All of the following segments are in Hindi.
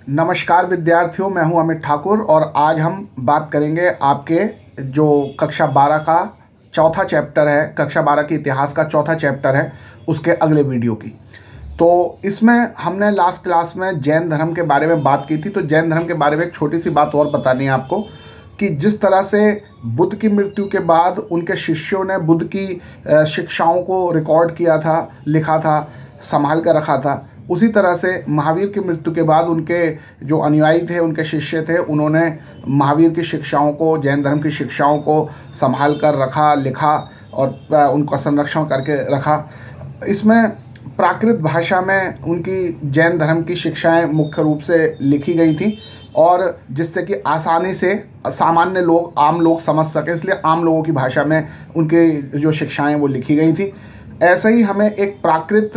नमस्कार विद्यार्थियों, मैं हूं अमित ठाकुर और आज हम बात करेंगे आपके जो कक्षा 12 का चौथा चैप्टर है, कक्षा 12 के इतिहास का चौथा चैप्टर है, उसके अगले वीडियो की। तो इसमें हमने लास्ट क्लास में जैन धर्म के बारे में बात की थी। तो जैन धर्म के बारे में एक छोटी सी बात और बतानी है आपको कि जिस तरह से बुद्ध की मृत्यु के बाद उनके शिष्यों ने बुद्ध की शिक्षाओं को रिकॉर्ड किया था, लिखा था, संभाल कर रखा था, उसी तरह से महावीर की मृत्यु के बाद उनके जो अनुयायी थे, उनके शिष्य थे, उन्होंने महावीर की शिक्षाओं को, जैन धर्म की शिक्षाओं को संभाल कर रखा, लिखा और उनका संरक्षण करके रखा। इसमें प्राकृत भाषा में उनकी जैन धर्म की शिक्षाएं मुख्य रूप से लिखी गई थी और जिससे कि आसानी से सामान्य लोग, आम लोग समझ सके, इसलिए आम लोगों की भाषा में उनके जो शिक्षाएं वो लिखी गई थी। ऐसे ही हमें एक प्राकृत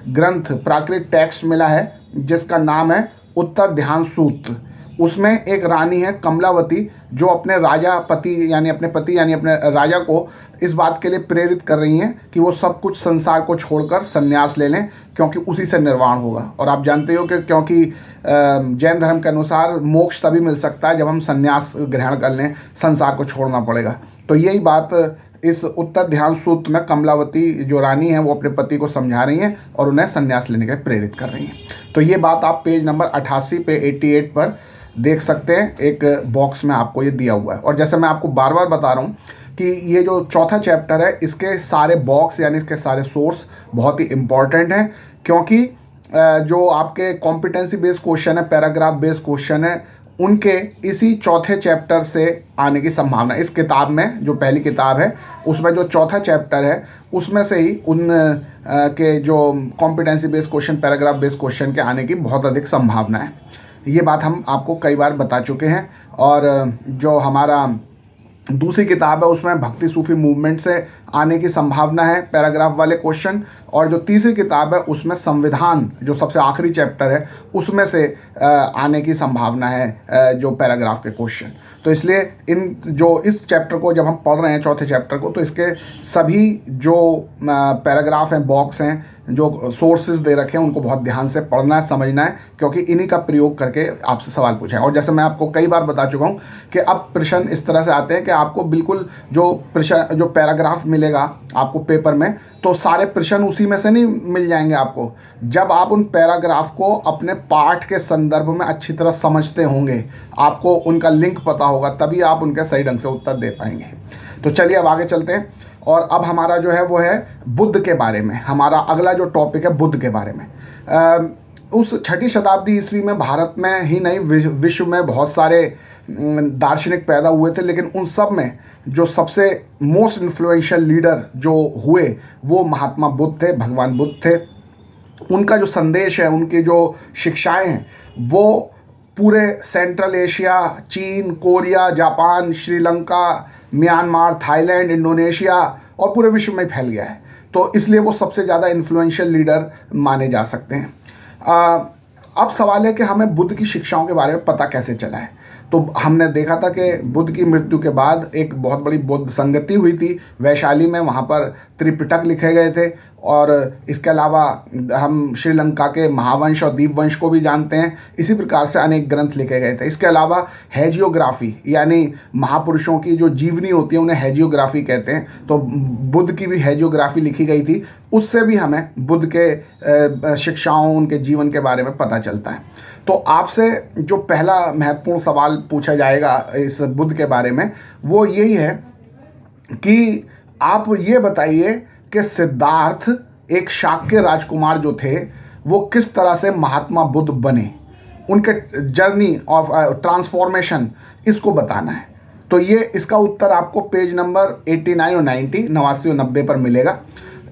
ग्रंथ, प्राकृत टेक्स्ट मिला है जिसका नाम है उत्तर ध्यान सूत्र। उसमें एक रानी है कमलावती जो अपने अपने राजा को इस बात के लिए प्रेरित कर रही हैं कि वो सब कुछ संसार को छोड़कर संन्यास ले लें, क्योंकि उसी से निर्वाण होगा। और आप जानते हो कि क्योंकि जैन धर्म के अनुसार मोक्ष तभी मिल सकता है जब हम संन्यास ग्रहण कर लें, संसार को छोड़ना पड़ेगा। तो यही बात इस उत्तर ध्यान सूत्र में कमलावती जो रानी है वो अपने पति को समझा रही हैं और उन्हें संन्यास लेने के लिए प्रेरित कर रही हैं। तो ये बात आप पेज नंबर 88 पे 88 पर देख सकते हैं। एक बॉक्स में आपको ये दिया हुआ है। और जैसे मैं आपको बार बार बता रहा हूँ कि ये जो चौथा चैप्टर है, इसके सारे बॉक्स यानी इसके सारे सोर्स बहुत ही इम्पॉर्टेंट हैं, क्योंकि जो आपके कॉम्पिटेंसी बेस्ड क्वेश्चन है, पैराग्राफ बेस्ड क्वेश्चन है, उनके इसी चौथे चैप्टर से आने की संभावना। इस किताब में जो पहली किताब है उसमें जो चौथा चैप्टर है उसमें से ही उन के जो competency based question, paragraph based question के आने की बहुत अधिक संभावना है। ये बात हम आपको कई बार बता चुके हैं। और जो हमारा दूसरी किताब है उसमें भक्ति सूफी मूवमेंट से आने की संभावना है पैराग्राफ वाले क्वेश्चन। और जो तीसरी किताब है उसमें संविधान, जो सबसे आखिरी चैप्टर है, उसमें से आने की संभावना है जो पैराग्राफ के क्वेश्चन। तो इसलिए इस चैप्टर को जब हम पढ़ रहे हैं, चौथे चैप्टर को, तो इसके सभी जो पैराग्राफ हैं, बॉक्स हैं, जो सोर्सेज दे रखे हैं, उनको बहुत ध्यान से पढ़ना है, समझना है, क्योंकि इन्हीं का प्रयोग करके आपसे सवाल पूछा है। और जैसे मैं आपको कई बार बता चुका हूँ कि अब प्रश्न इस तरह से आते हैं कि आपको बिल्कुल जो पैराग्राफ मिलेगा आपको पेपर में, तो सारे प्रश्न उसी में से नहीं मिल जाएंगे आपको। जब आप उन पैराग्राफ को अपने पाठ के संदर्भ में अच्छी तरह समझते होंगे, आपको उनका लिंक पता होगा, तभी आप उनके सही ढंग से उत्तर दे पाएंगे। तो चलिए अब आगे चलते हैं। और अब हमारा जो है वो है बुद्ध के बारे में। हमारा अगला जो टॉपिक है बुद्ध के बारे में। उस 6ठी शताब्दी ईस्वी में भारत में ही नहीं, विश्व में बहुत सारे दार्शनिक पैदा हुए थे, लेकिन उन सब में जो सबसे मोस्ट इन्फ्लुएंशियल लीडर जो हुए वो महात्मा बुद्ध थे, भगवान बुद्ध थे। उनका जो संदेश है, उनकी जो शिक्षाएं हैं, वो पूरे सेंट्रल एशिया, चीन, Korea, Japan, Sri Lanka, Myanmar, Thailand, Indonesia और पूरे विश्व में फैल गया है। तो इसलिए वो सबसे ज़्यादा इन्फ्लुएंशियल लीडर माने जा सकते हैं। अब सवाल है कि हमें बुद्ध की शिक्षाओं के बारे में पता कैसे चला है। तो हमने देखा था कि बुद्ध की मृत्यु के बाद एक बहुत बड़ी बौद्ध संगति हुई थी वैशाली में, वहाँ पर त्रिपिटक लिखे गए थे। और इसके अलावा हम श्रीलंका के महावंश और दीपवंश को भी जानते हैं। इसी प्रकार से अनेक ग्रंथ लिखे गए थे। इसके अलावा हेजियोग्राफी, यानी महापुरुषों की जो जीवनी होती है उन्हें हेजियोग्राफी कहते हैं। तो बुद्ध की भी हेजियोग्राफी लिखी गई थी, उससे भी हमें बुद्ध के शिक्षाओं, उनके जीवन के बारे में पता चलता है। तो आपसे जो पहला महत्वपूर्ण सवाल पूछा जाएगा इस बुद्ध के बारे में वो यही है कि आप ये बताइए कि सिद्धार्थ, एक शाक्य राजकुमार जो थे, वो किस तरह से महात्मा बुद्ध बने, उनके जर्नी ऑफ ट्रांसफॉर्मेशन, इसको बताना है। तो ये इसका उत्तर आपको पेज नंबर 89 और 90, 89 और 90 पर मिलेगा।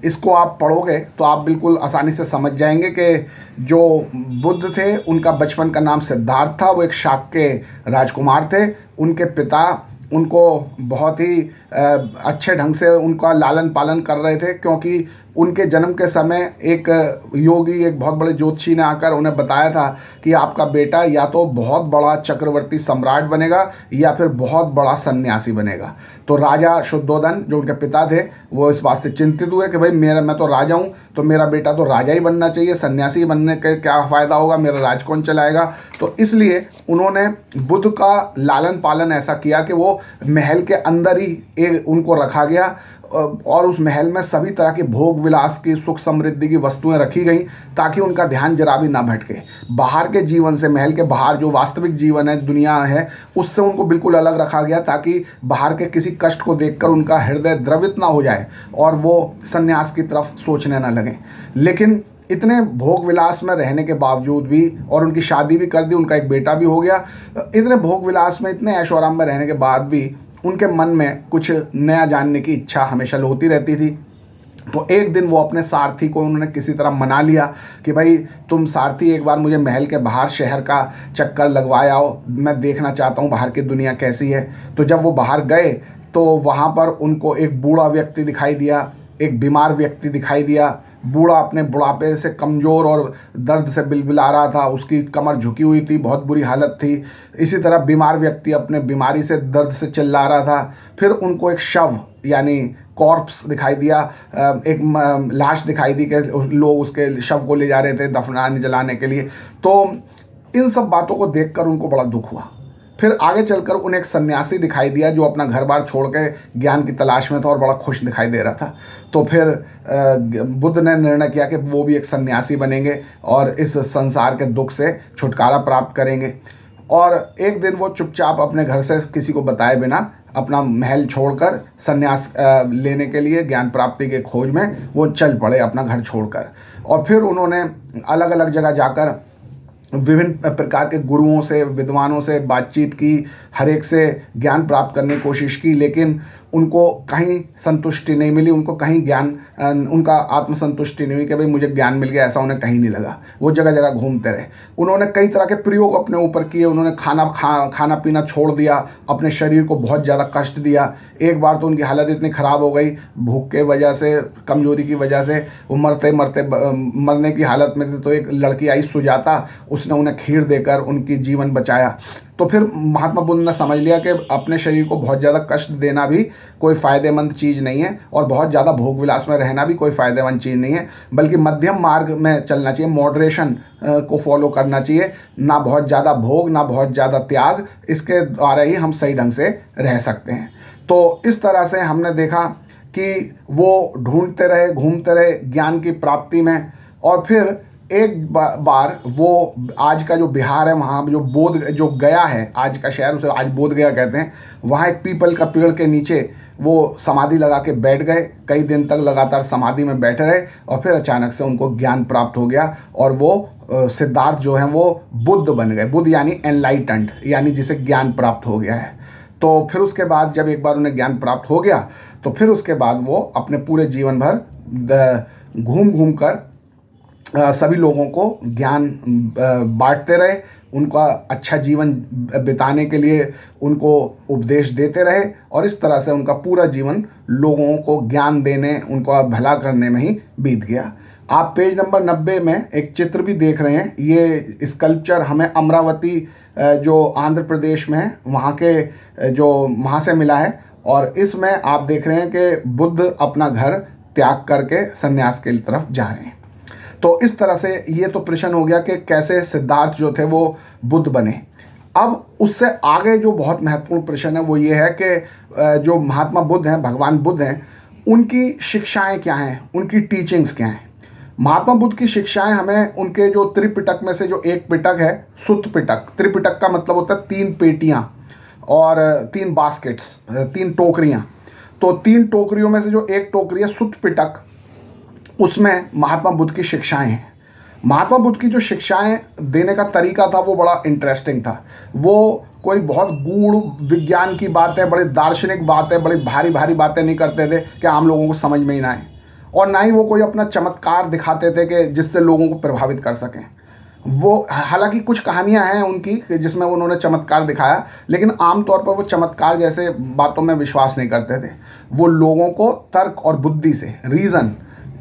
इसको आप पढ़ोगे तो आप बिल्कुल आसानी से समझ जाएंगे कि जो बुद्ध थे उनका बचपन का नाम सिद्धार्थ था। वो एक शाक्य राजकुमार थे। उनके पिता उनको बहुत ही अच्छे ढंग से उनका लालन पालन कर रहे थे, क्योंकि उनके जन्म के समय एक योगी, एक बहुत बड़े ज्योतिषी ने आकर उन्हें बताया था कि आपका बेटा या तो बहुत बड़ा चक्रवर्ती सम्राट बनेगा या फिर बहुत बड़ा सन्यासी बनेगा। तो राजा शुद्धोधन जो उनके पिता थे वो इस बात से चिंतित हुए कि भाई मैं तो राजा हूँ, तो मेरा बेटा तो राजा ही बनना चाहिए, सन्यासी बनने का क्या फ़ायदा होगा, मेरा राज कौन चलाएगा। तो इसलिए उन्होंने बुद्ध का लालन पालन ऐसा किया कि वो महल के अंदर ही उनको रखा गया और उस महल में सभी तरह के भोग विलास की, सुख समृद्धि की वस्तुएं रखी गई ताकि उनका ध्यान जरा भी ना भटके। बाहर के जीवन से, महल के बाहर जो वास्तविक जीवन है, दुनिया है, उससे उनको बिल्कुल अलग रखा गया ताकि बाहर के किसी कष्ट को देखकर उनका हृदय द्रवित ना हो जाए और वो संन्यास की तरफ सोचने ना लगें। लेकिन इतने भोग विलास में रहने के बावजूद भी, और उनकी शादी भी कर दी, उनका एक बेटा भी हो गया, इतने भोग विलास में, इतने ऐशो आराम में रहने के बाद भी उनके मन में कुछ नया जानने की इच्छा हमेशा होती रहती थी। तो एक दिन वो अपने सारथी को उन्होंने किसी तरह मना लिया कि भाई तुम सारथी एक बार मुझे महल के बाहर शहर का चक्कर लगवाए आओ, मैं देखना चाहता हूँ बाहर की दुनिया कैसी है। तो जब वो बाहर गए तो वहाँ पर उनको एक बूढ़ा व्यक्ति दिखाई दिया, एक बीमार व्यक्ति दिखाई दिया। बूढ़ा अपने बुढ़ापे से कमज़ोर और दर्द से बिलबिला रहा था, उसकी कमर झुकी हुई थी, बहुत बुरी हालत थी। इसी तरह बीमार व्यक्ति अपने बीमारी से, दर्द से चिल्ला रहा था। फिर उनको एक शव यानी कॉर्प्स दिखाई दिया, एक लाश दिखाई दी कि लोग उसके शव को ले जा रहे थे दफनाने जलाने के लिए। तो इन सब बातों को देखकर उनको बड़ा दुख हुआ। फिर आगे चलकर उन्हें एक सन्यासी दिखाई दिया जो अपना घर बार छोड़ के ज्ञान की तलाश में था और बड़ा खुश दिखाई दे रहा था। तो फिर बुद्ध ने निर्णय किया कि वो भी एक सन्यासी बनेंगे और इस संसार के दुख से छुटकारा प्राप्त करेंगे। और एक दिन वो चुपचाप अपने घर से किसी को बताए बिना अपना महल छोड़कर सन्यास लेने के लिए, ज्ञान प्राप्ति के खोज में वो चल पड़े अपना घर छोड़कर। और फिर उन्होंने अलग अलग जगह जाकर विभिन्न प्रकार के गुरुओं से, विद्वानों से बातचीत की, हर एक से ज्ञान प्राप्त करने की कोशिश की, लेकिन उनको कहीं संतुष्टि नहीं मिली। उनको कहीं ज्ञान, उनका आत्मसंतुष्टि नहीं हुई कि भाई मुझे ज्ञान मिल गया, ऐसा उन्हें कहीं नहीं लगा। वो जगह जगह घूमते रहे। उन्होंने कई तरह के प्रयोग अपने ऊपर किए। उन्होंने खाना पीना छोड़ दिया, अपने शरीर को बहुत ज़्यादा कष्ट दिया। एक बार तो उनकी हालत इतनी ख़राब हो गई भूख के वजह से, कमज़ोरी की वजह से, वो मरने की हालत में थे। तो एक लड़की आई सुजाता, उसने उन्हें खीर देकर उनकी जीवन बचाया। तो फिर महात्मा बुद्ध ने समझ लिया कि अपने शरीर को बहुत ज़्यादा कष्ट देना भी कोई फ़ायदेमंद चीज़ नहीं है और बहुत ज़्यादा भोग विलास में रहना भी कोई फ़ायदेमंद चीज़ नहीं है, बल्कि मध्यम मार्ग में चलना चाहिए, मॉडरेशन को फॉलो करना चाहिए। ना बहुत ज़्यादा भोग, ना बहुत ज़्यादा त्याग, इसके द्वारा ही हम सही ढंग से रह सकते हैं। तो इस तरह से हमने देखा कि वो ढूंढते रहे, घूमते रहे ज्ञान की प्राप्ति में। और फिर एक बार वो आज का जो बिहार है, वहाँ जो गया है, आज का शहर, उसे आज बोध गया कहते हैं, वहाँ एक पीपल का पेड़ के नीचे वो समाधि लगा के बैठ गए। कई दिन तक लगातार समाधि में बैठे रहे और फिर अचानक से उनको ज्ञान प्राप्त हो गया और वो सिद्धार्थ जो हैं वो बुद्ध बन गए। बुद्ध यानी एनलाइटेंड, यानी जिसे ज्ञान प्राप्त हो गया है। तो फिर उसके बाद जब एक बार उन्हें ज्ञान प्राप्त हो गया तो फिर उसके बाद वो अपने पूरे जीवन भर घूम कर सभी लोगों को ज्ञान बांटते रहे, उनका अच्छा जीवन बिताने के लिए उनको उपदेश देते रहे और इस तरह से उनका पूरा जीवन लोगों को ज्ञान देने, उनको भला करने में ही बीत गया। आप पेज नंबर 90 में एक चित्र भी देख रहे हैं। ये स्कल्पचर हमें अमरावती जो आंध्र प्रदेश में है वहाँ से मिला है और इसमें आप देख रहे हैं कि बुद्ध अपना घर त्याग करके सन्यास की तरफ जा रहे हैं। तो इस तरह से ये तो प्रश्न हो गया कि कैसे सिद्धार्थ जो थे वो बुद्ध बने। अब उससे आगे जो बहुत महत्वपूर्ण प्रश्न है वो ये है कि जो महात्मा बुद्ध हैं, भगवान बुद्ध हैं, उनकी शिक्षाएं क्या हैं, उनकी टीचिंग्स क्या हैं। महात्मा बुद्ध की शिक्षाएं हमें उनके जो त्रिपिटक में से जो एक पिटक है, सुत्त पिटक, त्रिपिटक का मतलब होता है 3 पेटियाँ और 3 बास्केट्स, 3 टोकरियाँ। तो 3 टोकरियों में से जो एक टोकरी है सुत्त पिटक, उसमें महात्मा बुद्ध की शिक्षाएं हैं। महात्मा बुद्ध की जो शिक्षाएं देने का तरीका था वो बड़ा इंटरेस्टिंग था। वो कोई बहुत गूढ़ विज्ञान की बातें, बड़ी दार्शनिक बातें, बड़ी भारी भारी बातें नहीं करते थे कि आम लोगों को समझ में ही ना आए, और ना ही वो कोई अपना चमत्कार दिखाते थे कि जिससे लोगों को प्रभावित कर सकें। वो हालांकि कुछ कहानियां हैं उनकी जिसमें उन्होंने चमत्कार दिखाया, लेकिन आमतौर पर वो चमत्कार जैसे बातों में विश्वास नहीं करते थे। वो लोगों को तर्क और बुद्धि से, रीज़न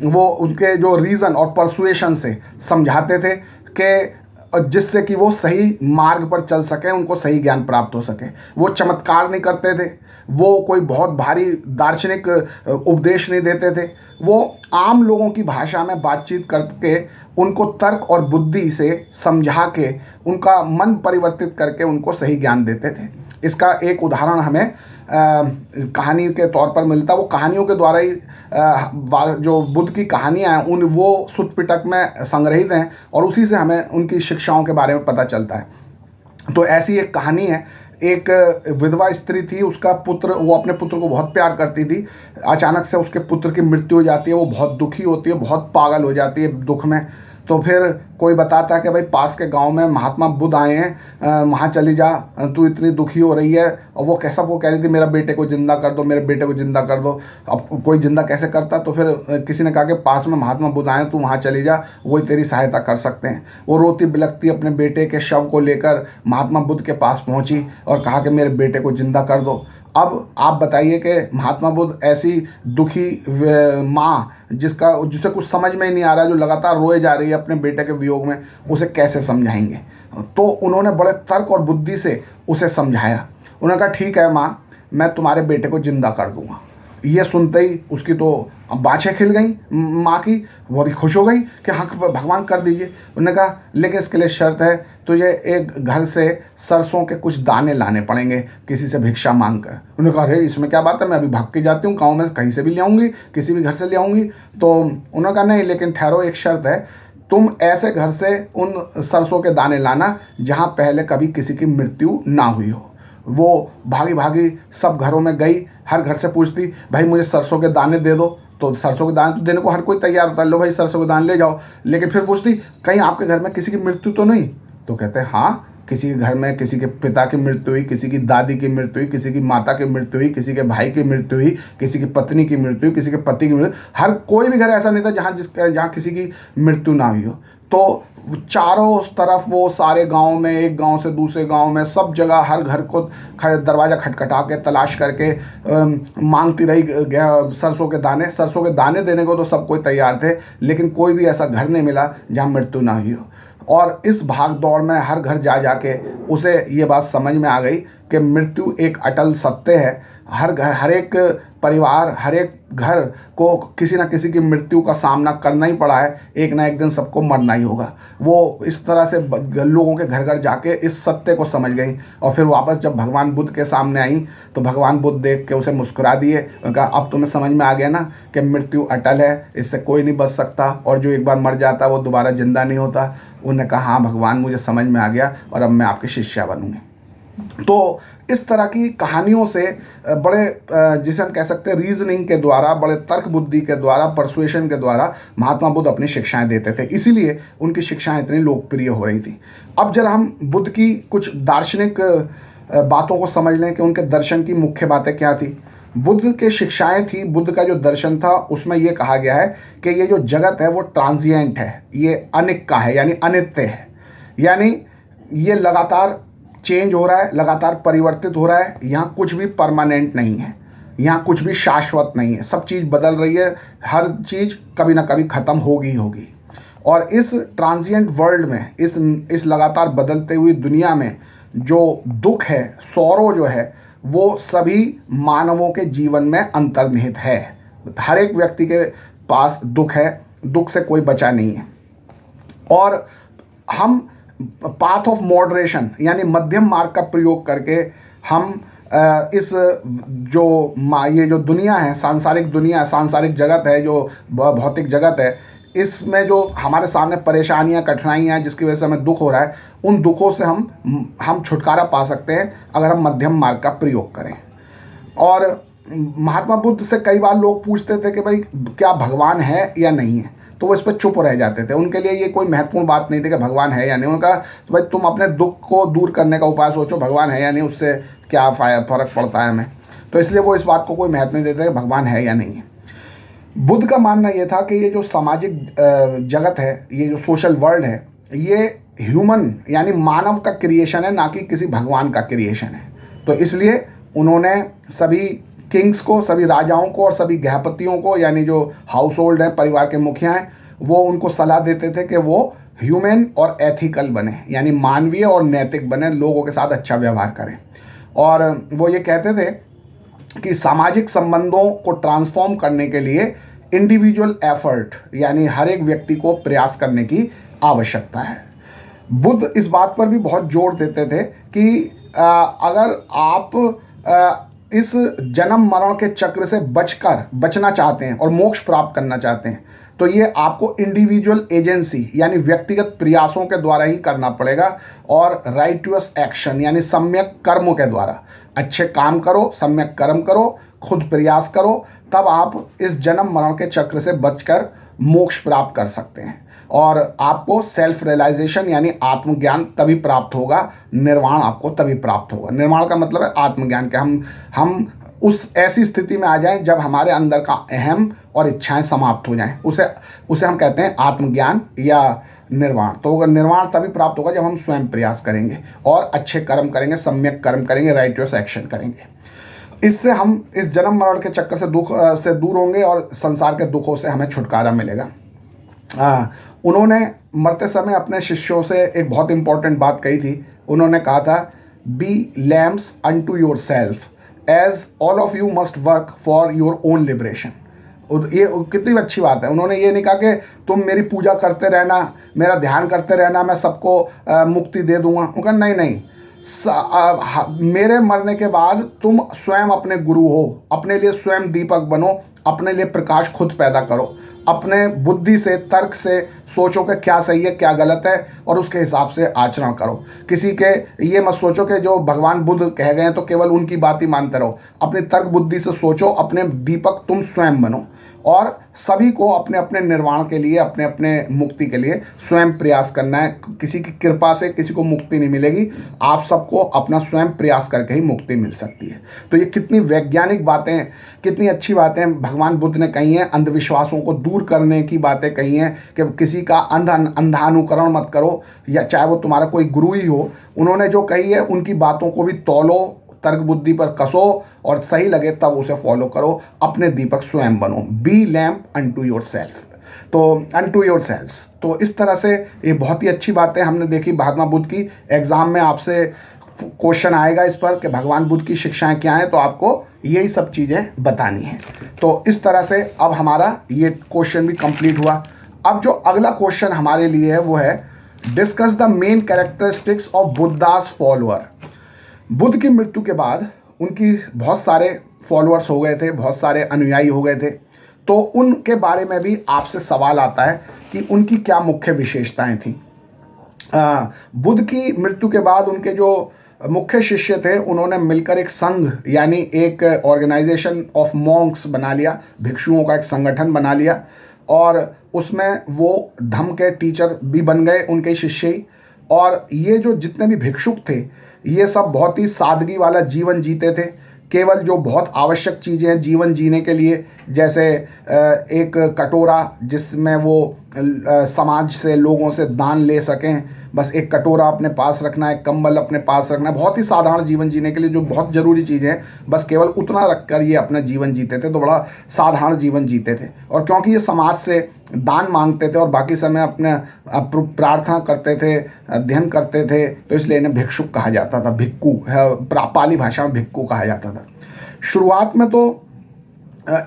वो उनके जो रीज़न और परसुएशन से समझाते थे कि जिससे कि वो सही मार्ग पर चल सकें, उनको सही ज्ञान प्राप्त हो सके। वो चमत्कार नहीं करते थे, वो कोई बहुत भारी दार्शनिक उपदेश नहीं देते थे। वो आम लोगों की भाषा में बातचीत करके उनको तर्क और बुद्धि से समझा के उनका मन परिवर्तित करके उनको सही ज्ञान देते थे। इसका एक उदाहरण हमें कहानी के तौर पर मिलता। वो कहानियों के द्वारा ही जो बुद्ध की कहानियाँ हैं उन वो सुत्त पिटक में संग्रहित हैं और उसी से हमें उनकी शिक्षाओं के बारे में पता चलता है। तो ऐसी एक कहानी है। एक विधवा स्त्री थी, उसका पुत्र, वो अपने पुत्र को बहुत प्यार करती थी। अचानक से उसके पुत्र की मृत्यु हो जाती है। वो बहुत दुखी होती है, बहुत पागल हो जाती है दुख में। तो फिर कोई बताता है कि भाई पास के गांव में महात्मा बुद्ध आए हैं, वहाँ चली जा, तू इतनी दुखी हो रही है। और वो कह रही थी मेरा बेटे को ज़िंदा कर दो, मेरे बेटे को ज़िंदा कर दो। अब कोई ज़िंदा कैसे करता? तो फिर किसी ने कहा कि पास में महात्मा बुद्ध आए हैं, तू वहाँ चली जा, वही तेरी सहायता कर सकते हैं। वो रोती बिलखती अपने बेटे के शव को लेकर महात्मा बुद्ध के पास पहुँची और कहा कि मेरे बेटे को ज़िंदा कर दो। अब आप बताइए कि महात्मा बुद्ध ऐसी दुखी माँ जिसे कुछ समझ में ही नहीं आ रहा, जो लगातार रोए जा रही है अपने बेटे के वियोग में, उसे कैसे समझाएंगे? तो उन्होंने बड़े तर्क और बुद्धि से उसे समझाया। उन्होंने कहा ठीक है माँ, मैं तुम्हारे बेटे को जिंदा कर दूंगा। ये सुनते ही उसकी तो बाछें खिल गई माँ की, बहुत ही खुश हो गई कि हाँ भगवान कर दीजिए। उन्होंने कहा लेकिन इसके लिए शर्त है, तुझे एक घर से सरसों के कुछ दाने लाने पड़ेंगे किसी से भिक्षा मांग कर। उन्होंने कहा अरे इसमें क्या बात है, मैं अभी भाग के जाती हूँ, गाँव में कहीं से भी ले आऊँगी, किसी भी घर से ले आऊँगी। तो उन्होंने कहा नहीं, लेकिन ठहरो, एक शर्त है, तुम ऐसे घर से उन सरसों के दाने लाना जहाँ पहले कभी किसी की मृत्यु ना हुई हो। वो भागी भागी सब घरों में गई, हर घर से पूछती भाई मुझे सरसों के दाने दे दो। तो सरसों के दाने तो देने को हर कोई तैयार होता है, लो भाई सरसों के दाने ले जाओ। लेकिन फिर पूछती कहीं आपके घर में किसी की मृत्यु तो नहीं? तो कहते हैं हाँ, किसी के घर में किसी के पिता की मृत्यु हुई, किसी की दादी की मृत्यु हुई, किसी की माता की मृत्यु हुई, किसी के भाई की मृत्यु हुई, किसी की पत्नी की मृत्यु हुई, किसी के पति की मृत्यु। हर कोई भी घर ऐसा नहीं था जहाँ किसी की मृत्यु ना हुई हो। तो चारों तरफ वो सारे गांव में, एक गांव से दूसरे गांव में, सब जगह हर घर को दरवाज़ा खटखटा के तलाश करके मांगती रही सरसों के दाने। सरसों के दाने देने को तो सब कोई तैयार थे, लेकिन कोई भी ऐसा घर नहीं मिला जहाँ मृत्यु ना हुई हो। और इस भाग दौड़ में हर घर जा जाके उसे ये बात समझ में आ गई कि मृत्यु एक अटल सत्य है। हर घर, हर एक परिवार, हर एक घर को किसी न किसी की मृत्यु का सामना करना ही पड़ा है, एक ना एक दिन सबको मरना ही होगा। वो इस तरह से लोगों के घर घर जाके इस सत्य को समझ गई और फिर वापस जब भगवान बुद्ध के सामने आई तो भगवान बुद्ध देख के उसे मुस्कुरा दिए। उनका अब तुम्हें समझ में आ गया ना कि मृत्यु अटल है, इससे कोई नहीं बच सकता, और जो एक बार मर जाता वो दोबारा जिंदा नहीं होता। उन्होंने कहा हाँ भगवान, मुझे समझ में आ गया और अब मैं आपकी शिष्या बनूंगी। तो इस तरह की कहानियों से बड़े जिसे हम कह सकते हैं रीजनिंग के द्वारा, बड़े तर्क बुद्धि के द्वारा, परसुएशन के द्वारा महात्मा बुद्ध अपनी शिक्षाएं देते थे। इसीलिए उनकी शिक्षाएं इतनी लोकप्रिय हो रही थी। अब जरा हम बुद्ध की कुछ दार्शनिक बातों को समझ लें कि उनके दर्शन की मुख्य बातें क्या थी। बुद्ध की शिक्षाएं थी, बुद्ध का जो दर्शन था उसमें ये कहा गया है कि ये जो जगत है वो ट्रांजिएंट है, ये अनिक्का है, यानी अनित्य है, यानी ये लगातार चेंज हो रहा है, लगातार परिवर्तित हो रहा है। यहाँ कुछ भी परमानेंट नहीं है, यहाँ कुछ भी शाश्वत नहीं है, सब चीज़ बदल रही है, हर चीज़ कभी ना कभी ख़त्म होगी ही होगी। और इस ट्रांजिएंट वर्ल्ड में, इस लगातार बदलते हुई दुनिया में जो दुख है, सौरो जो है, वो सभी मानवों के जीवन में अंतर्निहित है। हर एक व्यक्ति के पास दुख है, दुख से कोई बचा नहीं है। और हम पाथ ऑफ मॉडरेशन यानी मध्यम मार्ग का प्रयोग करके हम इस ये जो दुनिया है, सांसारिक दुनिया, सांसारिक जगत है, जो भौतिक जगत है, इसमें जो हमारे सामने परेशानियां, कठिनाइयां, जिसकी वजह से हमें दुख हो रहा है, उन दुखों से हम छुटकारा पा सकते हैं अगर हम मध्यम मार्ग का प्रयोग करें। और महात्मा बुद्ध से कई बार लोग पूछते थे कि भाई क्या भगवान है या नहीं है, तो वो इस पर चुप रह जाते थे। उनके लिए ये कोई महत्वपूर्ण बात नहीं थी कि भगवान है या नहीं। उनका तो भाई तुम अपने दुख को दूर करने का उपाय सोचो, भगवान है या नहीं उससे क्या फ़र्क पड़ता है हमें। तो इसलिए वो इस बात को कोई महत्व नहीं देते कि भगवान है या नहीं है। बुद्ध का मानना ये था कि ये जो सामाजिक जगत है, ये जो सोशल वर्ल्ड है, ये ह्यूमन यानी मानव का क्रिएशन है, ना कि किसी भगवान का क्रिएशन है। तो इसलिए उन्होंने सभी किंग्स को, सभी राजाओं को और सभी गृहपतियों को, यानी जो हाउस होल्ड हैं, परिवार के मुखिया हैं, वो उनको सलाह देते थे कि वो ह्यूमन और एथिकल बने, यानी मानवीय और नैतिक बने, लोगों के साथ अच्छा व्यवहार करें। और वो ये कहते थे कि सामाजिक संबंधों को ट्रांसफॉर्म करने के लिए इंडिविजुअल एफर्ट, यानी हर एक व्यक्ति को प्रयास करने की आवश्यकता है। बुद्ध इस बात पर भी बहुत जोर देते थे कि अगर आप इस जन्म मरण के चक्र से बचना चाहते हैं और मोक्ष प्राप्त करना चाहते हैं, तो ये आपको इंडिविजुअल एजेंसी यानी व्यक्तिगत प्रयासों के द्वारा ही करना पड़ेगा, और राइटुअस एक्शन यानी सम्यक कर्मों के द्वारा। अच्छे काम करो, सम्यक कर्म करो, खुद प्रयास करो, तब आप इस जन्म मरण के चक्र से बचकर मोक्ष प्राप्त कर सकते हैं। और आपको सेल्फ रियलाइजेशन यानी आत्मज्ञान तभी प्राप्त होगा, निर्वाण आपको तभी प्राप्त होगा। निर्वाण का मतलब है आत्मज्ञान के हम उस ऐसी स्थिति में आ जाएं जब हमारे अंदर का अहम और इच्छाएं समाप्त हो जाएं, उसे हम कहते हैं आत्मज्ञान या निर्वाण। तो निर्वाण तभी प्राप्त होगा जब हम स्वयं प्रयास करेंगे और अच्छे कर्म करेंगे, सम्यक कर्म करेंगे, राइटियस एक्शन करेंगे। इससे हम इस जन्म मरण के चक्कर से दूर होंगे और संसार के दुखों से हमें छुटकारा मिलेगा। उन्होंने मरते समय अपने शिष्यों से एक बहुत इंपॉर्टेंट बात कही थी। उन्होंने कहा था, be lamps unto your self as all of you must work for your own liberation. ये कितनी अच्छी बात है। उन्होंने ये नहीं कहा कि तुम मेरी पूजा करते रहना, मेरा ध्यान करते रहना, मैं सबको मुक्ति दे दूंगा। उनका नहीं, मेरे मरने के बाद तुम स्वयं अपने गुरु हो, अपने लिए स्वयं दीपक बनो, अपने लिए प्रकाश खुद पैदा करो, अपने बुद्धि से, तर्क से सोचो कि क्या सही है क्या गलत है और उसके हिसाब से आचरण करो। किसी के ये मत सोचो कि जो भगवान बुद्ध कह गए हैं तो केवल उनकी बात ही मानते रहो। अपनी तर्क बुद्धि से सोचो, अपने दीपक तुम स्वयं बनो, और सभी को अपने अपने निर्वाण के लिए, अपने अपने मुक्ति के लिए स्वयं प्रयास करना है। किसी की कृपा से किसी को मुक्ति नहीं मिलेगी, आप सबको अपना स्वयं प्रयास करके ही मुक्ति मिल सकती है। तो ये कितनी वैज्ञानिक बातें, कितनी अच्छी बातें भगवान बुद्ध ने कही हैं। अंधविश्वासों को दूर करने की बातें कही हैं कि किसी का अंधा अनुकरण मत करो, या चाहे वो तुम्हारा कोई गुरु ही हो। उन्होंने जो कही है उनकी बातों को भी तौलो, तर्क बुद्धि पर कसो, और सही लगे तब उसे फॉलो करो। अपने दीपक स्वयं बनो, be lamp unto your self, तो अनटू योर सेल्फ्स। तो इस तरह से ये बहुत ही अच्छी बातें हमने देखी महात्मा बुद्ध की। एग्जाम में आपसे क्वेश्चन आएगा इस पर कि भगवान बुद्ध की शिक्षाएं क्या हैं, तो आपको यही सब चीज़ें बतानी है। तो इस तरह से अब हमारा ये क्वेश्चन भी कंप्लीट हुआ। अब जो अगला क्वेश्चन हमारे लिए है वो है, discuss the main characteristics of Buddhas follower. Buddha की मृत्यु के बाद उनकी बहुत सारे फॉलोअर्स हो गए थे, बहुत सारे अनुयायी हो गए थे, तो उनके बारे में भी आपसे सवाल आता है कि उनकी क्या मुख्य विशेषताएं थी। बुद्ध की मृत्यु के बाद उनके जो मुख्य शिष्य थे उन्होंने मिलकर एक संघ यानी एक ऑर्गेनाइजेशन ऑफ मॉन्क्स बना लिया, भिक्षुओं का एक संगठन बना लिया, और उसमें वो धम्म के टीचर भी बन गए, उनके शिष्य ही। और ये जो जितने भी भिक्षुक थे ये सब बहुत ही सादगी वाला जीवन जीते थे। केवल जो बहुत आवश्यक चीज़ें हैं जीवन जीने के लिए, जैसे एक कटोरा जिसमें वो समाज से, लोगों से दान ले सकें, बस एक कटोरा अपने पास रखना है, कंबल अपने पास रखना है, बहुत ही साधारण जीवन जीने के लिए जो बहुत ज़रूरी चीज़ें हैं बस केवल उतना रखकर ये अपना जीवन जीते थे। तो बड़ा साधारण जीवन जीते थे। और क्योंकि ये समाज से दान मांगते थे और बाकी समय अपने प्रार्थना करते थे, अध्ययन करते थे, तो इसलिए इन्हें भिक्षुक कहा जाता था, भिक्खु, पाली भाषा में भिक्खु कहा जाता था। शुरुआत में तो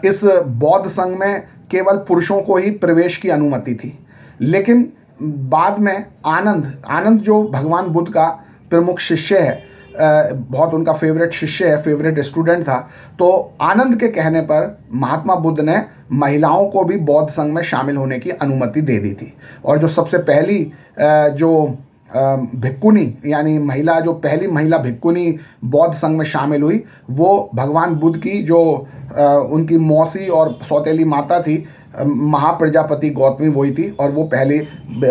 इस बौद्ध संघ में केवल पुरुषों को ही प्रवेश की अनुमति थी, लेकिन बाद में आनंद जो भगवान बुद्ध का प्रमुख शिष्य है, बहुत उनका फेवरेट शिष्य है, फेवरेट स्टूडेंट था, तो आनंद के कहने पर महात्मा बुद्ध ने महिलाओं को भी बौद्ध संघ में शामिल होने की अनुमति दे दी थी। और जो सबसे पहली जो भिक्खुनी यानी महिला, जो पहली महिला भिक्खुनी बौद्ध संघ में शामिल हुई, वो भगवान बुद्ध की जो उनकी मौसी और सौतेली माता थी, महाप्रजापति गौतमी, वही थी, और वो पहली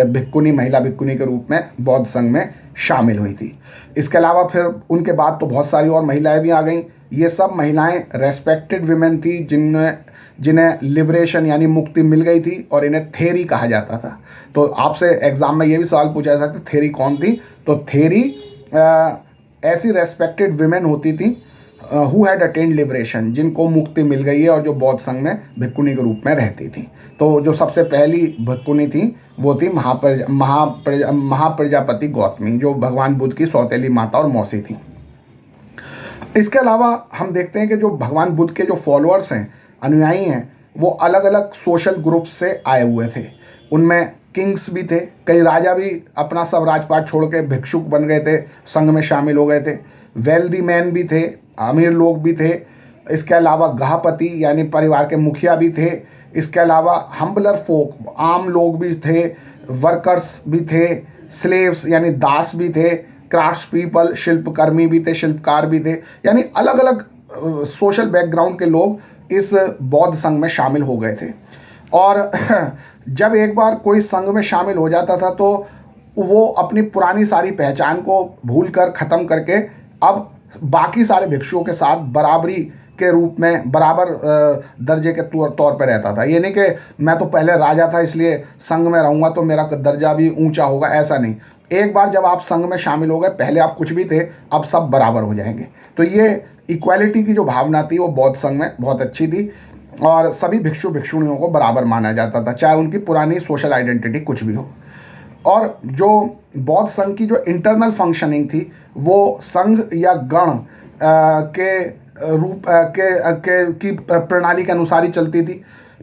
भिक्खुनी, महिला भिक्खुनी के रूप में बौद्ध संघ में शामिल हुई थी। इसके अलावा फिर उनके बाद तो बहुत सारी और महिलाएं भी आ गईं। ये सब महिलाएं रेस्पेक्टेड विमेन थी जिन्हें लिबरेशन यानी मुक्ति मिल गई थी, और इन्हें थेरी कहा जाता था। तो आपसे एग्जाम में ये भी सवाल पूछा जा सकता है, थेरी कौन थी? तो थेरी ऐसी रेस्पेक्टेड विमेन होती थी हु हैड अटेन्ड लिबरेशन, जिनको मुक्ति मिल गई है और जो बौद्ध संघ में भिक्खुनी के रूप में रहती थी। तो जो सबसे पहली भिक्खुनी थी वो थी महाप्रजापति गौतमी, जो भगवान बुद्ध की सौतेली माता और मौसी थी। इसके अलावा हम देखते हैं कि जो भगवान बुद्ध के जो फॉलोअर्स हैं, अनुयायी हैं, वो अलग अलग सोशल ग्रुप से आए हुए थे। उनमें किंग्स भी थे, कई राजा भी अपना सब राजपाट छोड़ के भिक्षुक बन गए थे, संघ में शामिल हो गए थे। वेल्दी मैन भी थे, अमीर लोग भी थे। इसके अलावा गृहपति यानी परिवार के मुखिया भी थे। इसके अलावा हम्बलर फोक, आम लोग भी थे। वर्कर्स भी थे, स्लेव्स यानी दास भी थे, क्राफ्ट्स पीपल, शिल्पकर्मी भी थे, शिल्पकार भी थे। यानी अलग अलग सोशल बैकग्राउंड के लोग इस बौद्ध संघ में शामिल हो गए थे। और जब एक बार कोई संघ में शामिल हो जाता था तो वो अपनी पुरानी सारी पहचान को भूल कर ख़त्म करके अब बाकी सारे भिक्षुओं के साथ बराबरी के रूप में, बराबर दर्जे के तौर पर रहता था। ये नहीं कि मैं तो पहले राजा था इसलिए संघ में रहूँगा तो मेरा दर्जा भी ऊंचा होगा, ऐसा नहीं। एक बार जब आप संघ में शामिल हो गए, पहले आप कुछ भी थे, अब सब बराबर हो जाएंगे। तो ये इक्वालिटी की जो भावना थी वो बौद्ध संघ में बहुत अच्छी थी और सभी भिक्षु भिक्षुणियों को बराबर माना जाता था, चाहे उनकी पुरानी सोशल आइडेंटिटी कुछ भी हो। और जो बौद्ध संघ की जो इंटरनल फंक्शनिंग थी वो संघ या गण के रूप की प्रणाली के अनुसार ही चलती थी।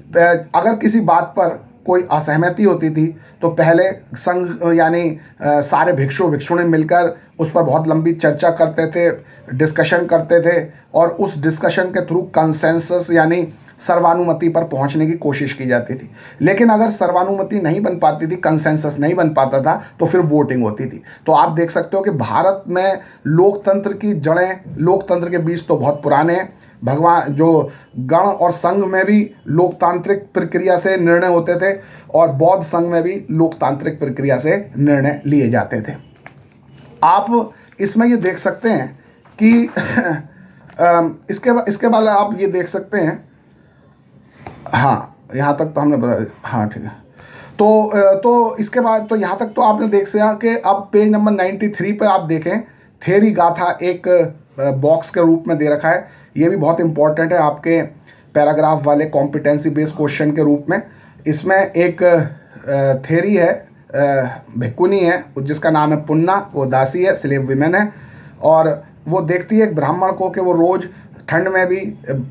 अगर किसी बात पर कोई असहमति होती थी तो पहले संघ यानी सारे भिक्षु भिक्षुणी मिलकर उस पर बहुत लंबी चर्चा करते थे, डिस्कशन करते थे और उस डिस्कशन के थ्रू कंसेंसस यानी सर्वानुमति पर पहुंचने की कोशिश की जाती थी। लेकिन अगर सर्वानुमति नहीं बन पाती थी, कंसेंसस नहीं बन पाता था, तो फिर वोटिंग होती थी। तो आप देख सकते हो कि भारत में लोकतंत्र की जड़ें, लोकतंत्र के बीज तो बहुत पुराने हैं। भगवान जो गण और संघ में भी लोकतांत्रिक प्रक्रिया से निर्णय होते थे और बौद्ध संघ में भी लोकतांत्रिक प्रक्रिया से निर्णय लिए जाते थे। आप इसमें ये देख सकते हैं कि इसके बाद आप ये देख सकते हैं, हाँ यहाँ तक तो हमने बता दिया, हाँ ठीक है। तो इसके बाद तो यहाँ तक तो आपने देख लिया कि अब पेज नंबर 93 पर आप देखें, थेरी गाथा एक बॉक्स के रूप में दे रखा है। ये भी बहुत इंपॉर्टेंट है आपके पैराग्राफ वाले कॉम्पिटेंसी बेस्ड क्वेश्चन के रूप में। इसमें एक थेरी है, भिक्खुनी है जिसका नाम है पुन्ना, वो दासी है, स्लेव विमेन है। और वो देखती है एक ब्राह्मण को कि वो रोज़ ठंड में भी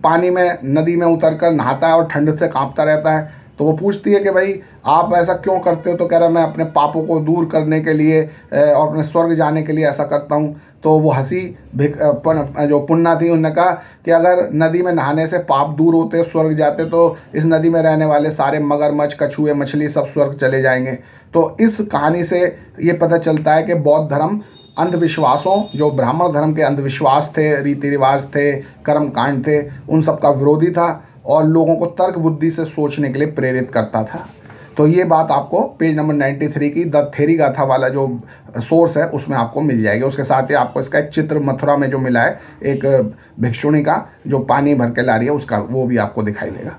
पानी में, नदी में उतर कर नहाता है और ठंड से कांपता रहता है। तो वो पूछती है कि भाई आप ऐसा क्यों करते हो? तो कह रहा है मैं अपने पापों को दूर करने के लिए और अपने स्वर्ग जाने के लिए ऐसा करता हूँ। तो वो हंसी जो पुन्ना थी, उन्होंने कहा कि अगर नदी में नहाने से पाप दूर होते, स्वर्ग जाते, तो इस नदी में रहने वाले सारे मगरमच्छ, कछुए, मछली सब स्वर्ग चले जाएंगे। तो इस कहानी से ये पता चलता है कि बौद्ध धर्म अंधविश्वासों, जो ब्राह्मण धर्म के अंधविश्वास थे, रीति रिवाज थे, कर्म कांड थे, उन सब का विरोधी था और लोगों को तर्क बुद्धि से सोचने के लिए प्रेरित करता था। तो ये बात आपको पेज नंबर 93 की द थेरी गाथा वाला जो सोर्स है उसमें आपको मिल जाएगी। उसके साथ ही आपको इसका एक चित्र मथुरा में जो मिला है, एक भिक्षुणी का जो पानी भर के ला रही है, उसका वो भी आपको दिखाई देगा।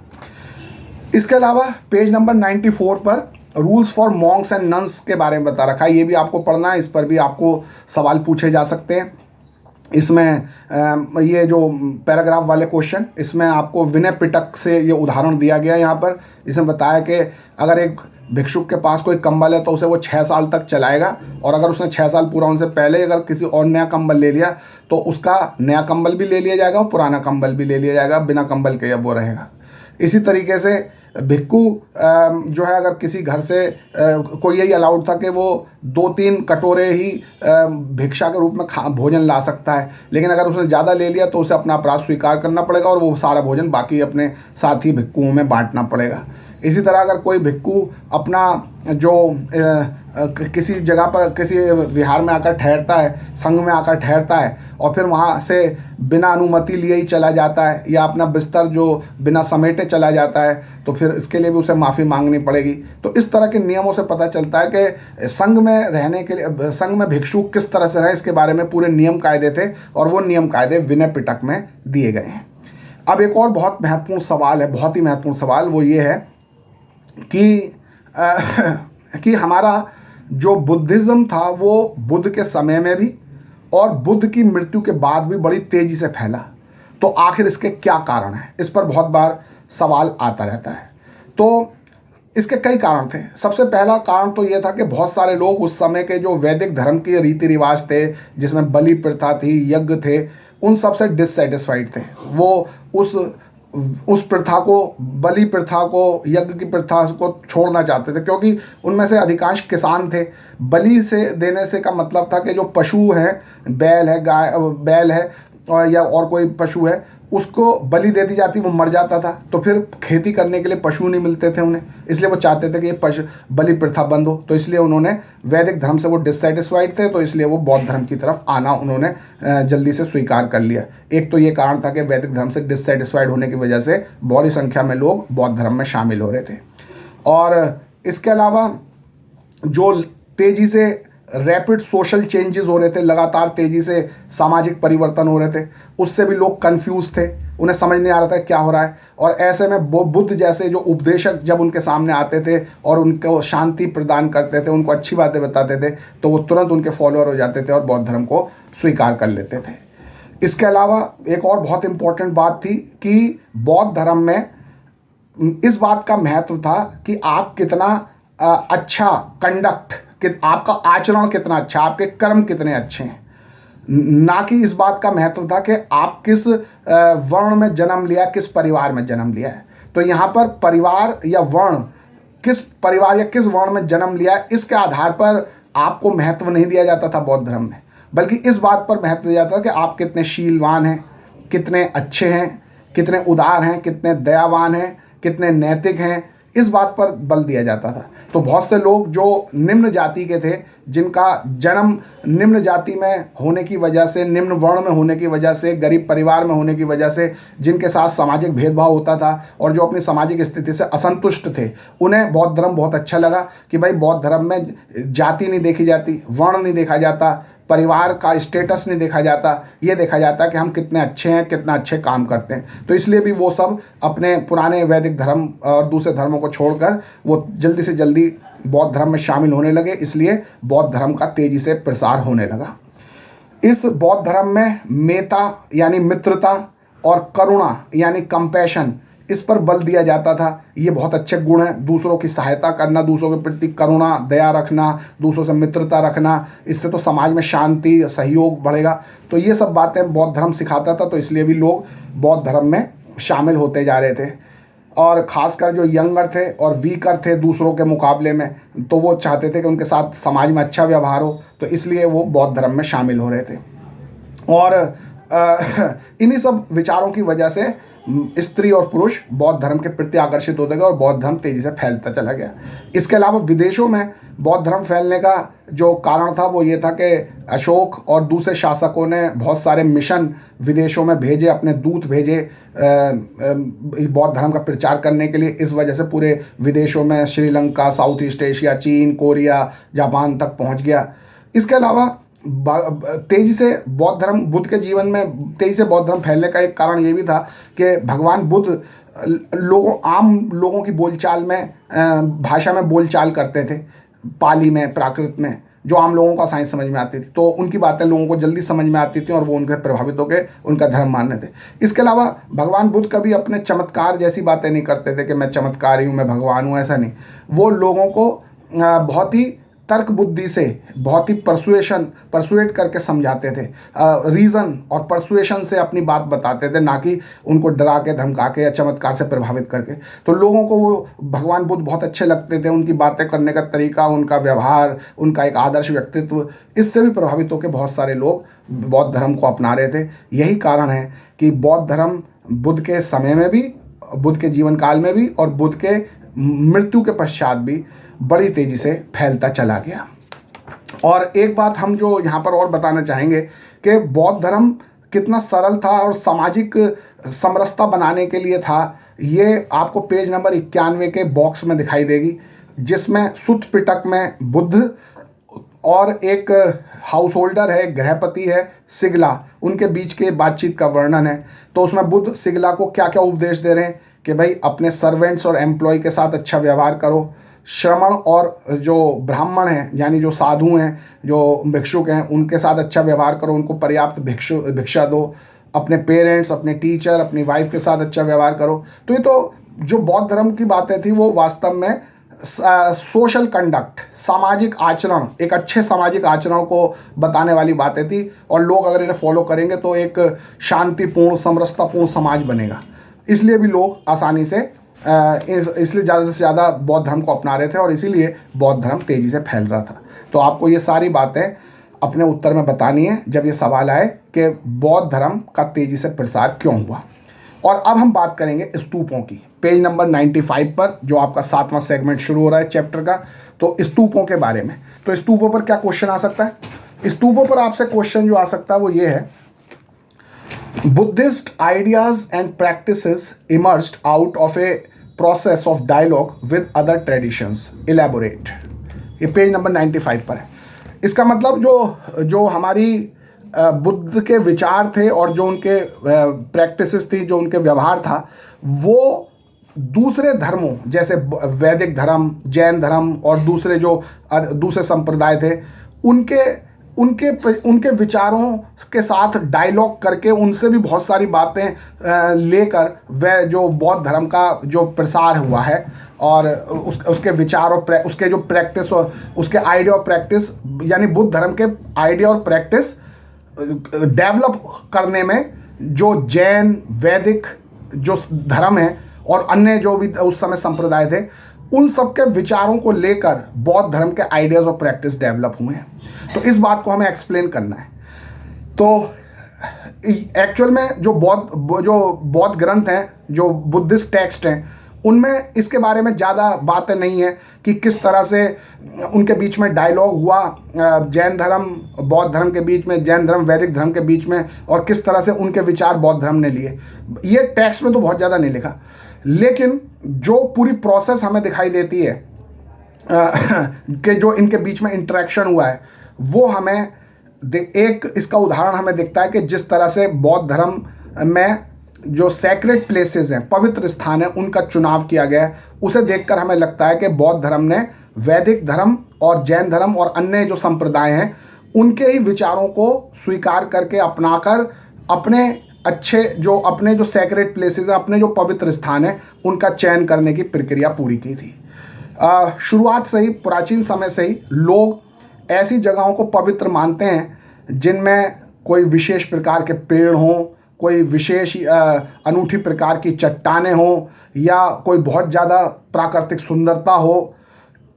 इसके अलावा पेज नंबर 94 पर rules for Monks and nuns के बारे में बता रखा है। ये भी आपको पढ़ना है, इस पर भी आपको सवाल पूछे जा सकते हैं। इसमें ये जो पैराग्राफ वाले क्वेश्चन, इसमें आपको विनय पिटक से ये उदाहरण दिया गया है। यहाँ पर इसमें बताया कि अगर एक भिक्षुक के पास कोई कंबल है तो उसे वो 6 साल तक चलाएगा, और अगर उसने 6 साल पूरा होने से पहले अगर किसी और नया कंबल ले लिया तो उसका नया कंबल भी ले लिया जाएगा और पुराना कंबल भी ले लिया जाएगा, बिना कंबल के अब वो रहेगा। इसी तरीके से भिक्खु जो है, अगर किसी घर से कोई यही अलाउड था कि वो 2-3 कटोरे ही भिक्षा के रूप में भोजन ला सकता है, लेकिन अगर उसने ज़्यादा ले लिया तो उसे अपना अपराध स्वीकार करना पड़ेगा और वो सारा भोजन बाकी अपने साथी भिक्खुओं में बांटना पड़ेगा। इसी तरह अगर कोई भिक्खु अपना जो किसी जगह पर, किसी विहार में आकर ठहरता है, संघ में आकर ठहरता है और फिर वहाँ से बिना अनुमति लिए ही चला जाता है या अपना बिस्तर जो बिना समेटे चला जाता है, तो फिर इसके लिए भी उसे माफ़ी मांगनी पड़ेगी। तो इस तरह के नियमों से पता चलता है कि संघ में रहने के लिए, संघ में भिक्षु किस तरह से रहे, इसके बारे में पूरे नियम कायदे थे और वो नियम कायदे विनय पिटक में दिए गए हैं। अब एक और बहुत महत्वपूर्ण सवाल है, बहुत ही महत्वपूर्ण सवाल, वो ये है कि हमारा जो बुद्धिज़्म था वो बुद्ध के समय में भी और बुद्ध की मृत्यु के बाद भी बड़ी तेज़ी से फैला। तो आखिर इसके क्या कारण हैं, इस पर बहुत बार सवाल आता रहता है। तो इसके कई कारण थे। सबसे पहला कारण तो ये था कि बहुत सारे लोग उस समय के जो वैदिक धर्म के रीति रिवाज थे, जिसमें बलि प्रथा थी, यज्ञ थे, उन सब से डिससेटिस्फाइड थे। वो उस प्रथा को, बलि प्रथा को, यज्ञ की प्रथा को छोड़ना चाहते थे, क्योंकि उनमें से अधिकांश किसान थे। बलि से देने से का मतलब था कि जो पशु हैं, बैल है, गाय, बैल है या और कोई पशु है, उसको बलि दे दी जाती, वो मर जाता था, तो फिर खेती करने के लिए पशु नहीं मिलते थे उन्हें। इसलिए वो चाहते थे कि ये पशु बलि प्रथा बंद हो। तो इसलिए उन्होंने वैदिक धर्म से वो डिससेटिस्फाइड थे, तो इसलिए वो बौद्ध धर्म की तरफ आना उन्होंने जल्दी से स्वीकार कर लिया। एक तो ये कारण था कि वैदिक धर्म से डिससेटिस्फाइड होने की वजह से बड़ी संख्या में लोग बौद्ध धर्म में शामिल हो रहे थे। और इसके अलावा जो तेज़ी से रैपिड सोशल चेंजेस हो रहे थे, लगातार तेज़ी से सामाजिक परिवर्तन हो रहे थे, उससे भी लोग कंफ्यूज थे, उन्हें समझ नहीं आ रहा था क्या हो रहा है। और ऐसे में बुद्ध जैसे जो उपदेशक जब उनके सामने आते थे और उनको शांति प्रदान करते थे, उनको अच्छी बातें बताते थे, तो वो तुरंत उनके फॉलोअर हो जाते थे और बौद्ध धर्म को स्वीकार कर लेते थे। इसके अलावा एक और बहुत इम्पोर्टेंट बात थी कि बौद्ध धर्म में इस बात का महत्व था कि आप कितना अच्छा कंडक्ट, कि आपका आचरण कितना अच्छा, आपके कर्म कितने अच्छे हैं, ना कि इस बात का महत्व था कि आप किस वर्ण में जन्म लिया, किस परिवार में जन्म लिया है। तो यहाँ पर परिवार या वर्ण, किस परिवार या किस वर्ण में जन्म लिया, इसके आधार पर आपको महत्व नहीं दिया जाता था बौद्ध धर्म में, बल्कि इस बात पर महत्व दिया जाता था कि आप कितने शीलवान हैं, कितने अच्छे हैं, कितने उदार हैं, कितने दयावान हैं, कितने नैतिक हैं, इस बात पर बल दिया जाता था। तो बहुत से लोग जो निम्न जाति के थे, जिनका जन्म निम्न जाति में होने की वजह से, निम्न वर्ण में होने की वजह से, गरीब परिवार में होने की वजह से, जिनके साथ सामाजिक भेदभाव होता था और जो अपनी सामाजिक स्थिति से असंतुष्ट थे, उन्हें बौद्ध धर्म बहुत अच्छा लगा कि भाई बौद्ध धर्म में जाति नहीं देखी जाती, वर्ण नहीं देखा जाता, परिवार का स्टेटस नहीं देखा जाता, ये देखा जाता कि हम कितने अच्छे हैं, कितना अच्छे काम करते हैं। तो इसलिए भी वो सब अपने पुराने वैदिक धर्म और दूसरे धर्मों को छोड़कर वो जल्दी से जल्दी बौद्ध धर्म में शामिल होने लगे। इसलिए बौद्ध धर्म का तेज़ी से प्रसार होने लगा। इस बौद्ध धर्म में मेता यानी मित्रता और करुणा यानी कंपैशन, इस पर बल दिया जाता था। ये बहुत अच्छे गुण हैं, दूसरों की सहायता करना, दूसरों के प्रति करुणा, दया रखना, दूसरों से मित्रता रखना, इससे तो समाज में शांति, सहयोग बढ़ेगा। तो ये सब बातें बौद्ध धर्म सिखाता था, तो इसलिए भी लोग बौद्ध धर्म में शामिल होते जा रहे थे। और ख़ासकर जो यंगर थे और वीकर थे दूसरों के मुकाबले में, तो वो चाहते थे कि उनके साथ समाज में अच्छा व्यवहार हो, तो इसलिए वो बौद्ध धर्म में शामिल हो रहे थे। और इन्हीं सब विचारों की वजह से स्त्री और पुरुष बौद्ध धर्म के प्रति आकर्षित होते गए और बौद्ध धर्म तेज़ी से फैलता चला गया। इसके अलावा विदेशों में बौद्ध धर्म फैलने का जो कारण था वो ये था कि अशोक और दूसरे शासकों ने बहुत सारे मिशन विदेशों में भेजे, अपने दूत भेजे बौद्ध धर्म का प्रचार करने के लिए। इस वजह से पूरे विदेशों में श्रीलंका, साउथ ईस्ट एशिया, चीन, कोरिया, जापान तक पहुँच गया। इसके अलावा तेज़ी से बौद्ध धर्म, बुद्ध के जीवन में तेज़ी से बौद्ध धर्म फैलने का एक कारण ये भी था कि भगवान बुद्ध आम लोगों की बोलचाल में, भाषा में बोलचाल करते थे, पाली में, प्राकृत में, जो आम लोगों का साइंस समझ में आती थी। तो उनकी बातें लोगों को जल्दी समझ में आती थी और वो उनके प्रभावित होकर उनका धर्म मानने थे। इसके अलावा भगवान बुद्ध कभी अपने चमत्कार जैसी बातें नहीं करते थे कि मैं चमत्कारी हूँ, मैं भगवान हूँ, ऐसा नहीं। वो लोगों को बहुत ही तर्क बुद्धि से, बहुत ही परसुएट करके समझाते थे, रीज़न और परसुएशन से अपनी बात बताते थे, ना कि उनको डरा के, धमका के या चमत्कार से प्रभावित करके। तो लोगों को वो भगवान बुद्ध बहुत अच्छे लगते थे, उनकी बातें करने का तरीका, उनका व्यवहार, उनका एक आदर्श व्यक्तित्व, इससे भी प्रभावित होकर बहुत सारे लोग बौद्ध धर्म को अपना रहे थे। यही कारण है कि बौद्ध धर्म बुद्ध के समय में भी, बुद्ध के जीवन काल में भी और बुद्ध के मृत्यु के पश्चात भी बड़ी तेज़ी से फैलता चला गया। और एक बात हम जो यहाँ पर और बताना चाहेंगे कि बौद्ध धर्म कितना सरल था और सामाजिक समरसता बनाने के लिए था, ये आपको पेज नंबर 91 के बॉक्स में दिखाई देगी, जिसमें सुत्त पिटक में बुद्ध और एक हाउस होल्डर है, गृहपति है, सिगला, उनके बीच के बातचीत का वर्णन है। तो उसमें बुद्ध सिगला को क्या क्या उपदेश दे रहे हैं कि भाई अपने सर्वेंट्स और एम्प्लॉय के साथ अच्छा व्यवहार करो, श्रमण और जो ब्राह्मण हैं यानी जो साधु हैं, जो भिक्षुक हैं, उनके साथ अच्छा व्यवहार करो, उनको पर्याप्त भिक्षा दो, अपने पेरेंट्स, अपने टीचर, अपनी वाइफ के साथ अच्छा व्यवहार करो। तो ये तो जो बौद्ध धर्म की बातें थी वो वास्तव में सोशल कंडक्ट, सामाजिक आचरण, एक अच्छे सामाजिक आचरण को बताने वाली बातें थी। और लोग अगर इन्हें फॉलो करेंगे तो एक शांतिपूर्ण, समरसतापूर्ण समाज बनेगा। इसलिए भी लोग आसानी से इसलिए ज़्यादा से ज़्यादा बौद्ध धर्म को अपना रहे थे और इसीलिए बौद्ध धर्म तेज़ी से फैल रहा था। तो आपको ये सारी बातें अपने उत्तर में बतानी है जब ये सवाल आए कि बौद्ध धर्म का तेज़ी से प्रसार क्यों हुआ। और अब हम बात करेंगे स्तूपों की, पेज नंबर 95 पर, जो आपका 7वां सेगमेंट शुरू हो रहा है चैप्टर का। तो स्तूपों के बारे में, तो स्तूपों पर क्या क्वेश्चन आ सकता है? स्तूपों पर आपसे क्वेश्चन जो आ सकता है वो ये है, Buddhist ideas and practices emerged out of a process of dialogue with other traditions, elaborate. ये पेज नंबर 95 पर है। इसका मतलब जो हमारी बुद्ध के विचार थे और जो उनके प्रैक्टिसेस थी, जो उनके व्यवहार था, वो दूसरे धर्मों जैसे वैदिक धर्म, जैन धर्म और दूसरे संप्रदाय थे, उनके विचारों के साथ डायलॉग करके उनसे भी बहुत सारी बातें लेकर वह जो बौद्ध धर्म का जो प्रसार हुआ है और उसके विचार और उसके जो प्रैक्टिस और उसके आइडिया और प्रैक्टिस, यानी बुद्ध धर्म के आइडिया और प्रैक्टिस डेवलप करने में जो जैन, वैदिक जो धर्म है और अन्य जो भी उस समय संप्रदाय थे, उन सब के विचारों को लेकर बौद्ध धर्म के आइडियाज़ और प्रैक्टिस डेवलप हुए हैं। तो इस बात को हमें एक्सप्लेन करना है। तो एक्चुअल में जो बौद्ध ग्रंथ हैं, जो बुद्धिस्ट टेक्स्ट हैं, उनमें इसके बारे में ज़्यादा बातें नहीं है कि किस तरह से उनके बीच में डायलॉग हुआ, जैन धर्म बौद्ध धर्म के बीच में, जैन धर्म वैदिक धर्म के बीच में, और किस तरह से उनके विचार बौद्ध धर्म ने लिए। ये टेक्स्ट में तो बहुत ज़्यादा नहीं लिखा, लेकिन जो पूरी प्रोसेस हमें दिखाई देती है कि जो इनके बीच में इंटरेक्शन हुआ है, वो हमें एक इसका उदाहरण हमें दिखता है कि जिस तरह से बौद्ध धर्म में जो सैक्रेड प्लेसेस हैं, पवित्र स्थान हैं, उनका चुनाव किया गया है। उसे देखकर हमें लगता है कि बौद्ध धर्म ने वैदिक धर्म और जैन धर्म और अन्य जो संप्रदाय हैं उनके ही विचारों को स्वीकार करके अपनाकर अपने जो सैक्रेड प्लेसेस हैं, अपने जो पवित्र स्थान हैं, उनका चयन करने की प्रक्रिया पूरी की थी। शुरुआत से ही, प्राचीन समय से ही लोग ऐसी जगहों को पवित्र मानते हैं जिनमें कोई विशेष प्रकार के पेड़ हों, कोई विशेष अनूठी प्रकार की चट्टानें हों, या कोई बहुत ज़्यादा प्राकृतिक सुंदरता हो।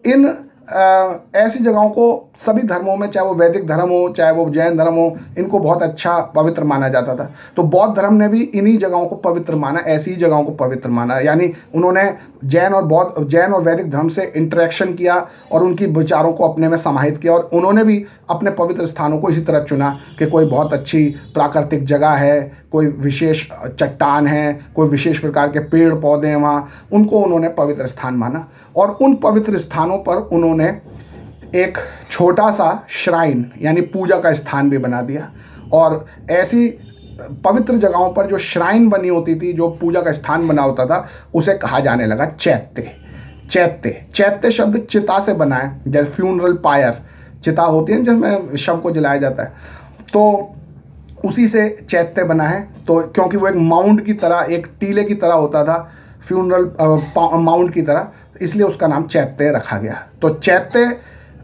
इन ऐसी जगहों को सभी धर्मों में, चाहे वो वैदिक धर्म हो, चाहे वो जैन धर्म हो, इनको बहुत अच्छा पवित्र माना जाता था। तो बौद्ध धर्म ने भी इन्हीं जगहों को पवित्र माना, ऐसी ही जगहों को पवित्र माना। यानी उन्होंने जैन और वैदिक धर्म से इंटरेक्शन किया और उनकी विचारों को अपने में समाहित किया, और उन्होंने भी अपने पवित्र स्थानों को इसी तरह चुना कि कोई बहुत अच्छी प्राकृतिक जगह है, कोई विशेष चट्टान है, कोई विशेष प्रकार के पेड़ पौधे हैं वहाँ, उनको उन्होंने पवित्र स्थान माना। और उन पवित्र स्थानों पर उन्होंने एक छोटा सा श्राइन यानी पूजा का स्थान भी बना दिया। और ऐसी पवित्र जगहों पर जो श्राइन बनी होती थी, जो पूजा का स्थान बना होता था, उसे कहा जाने लगा चैत्य। चैत्य शब्द चिता से बना है, जैसे फ्यूनरल पायर चिता होती है जिसमें शव को जलाया जाता है, तो उसी से चैत्य बना है। तो क्योंकि वो एक माउंट की तरह, एक टीले की तरह होता था, फ्यूनरल माउंट की तरह, इसलिए उसका नाम चैत्य रखा गया। तो चैत्य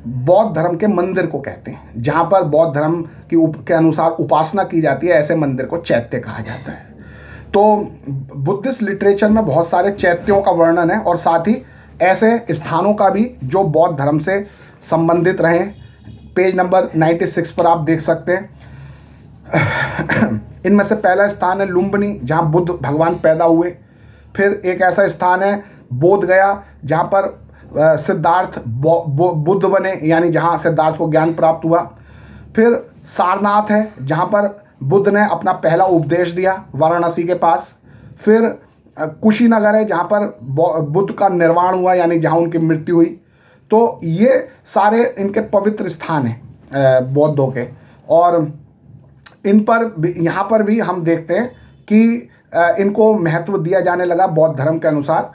बौद्ध धर्म के मंदिर को कहते हैं, जहाँ पर बौद्ध धर्म के अनुसार उपासना की जाती है, ऐसे मंदिर को चैत्य कहा जाता है। तो बुद्धिस्ट लिटरेचर में बहुत सारे चैत्यों का वर्णन है, और साथ ही ऐसे स्थानों का भी जो बौद्ध धर्म से संबंधित रहे। पेज नंबर 96 पर आप देख सकते हैं। इनमें से पहला स्थान है लुम्बिनी, जहाँ बुद्ध भगवान पैदा हुए। फिर एक ऐसा स्थान है बोध गया, जहाँ पर सिद्धार्थ बुद्ध बने, यानी जहाँ सिद्धार्थ को ज्ञान प्राप्त हुआ। फिर सारनाथ है, जहाँ पर बुद्ध ने अपना पहला उपदेश दिया वाराणसी के पास। फिर कुशीनगर है, जहाँ पर बुद्ध का निर्वाण हुआ, यानी जहाँ उनकी मृत्यु हुई। तो ये सारे इनके पवित्र स्थान हैं बौद्धों के, और इन पर यहाँ पर भी हम देखते हैं कि इनको महत्व दिया जाने लगा बौद्ध धर्म के अनुसार।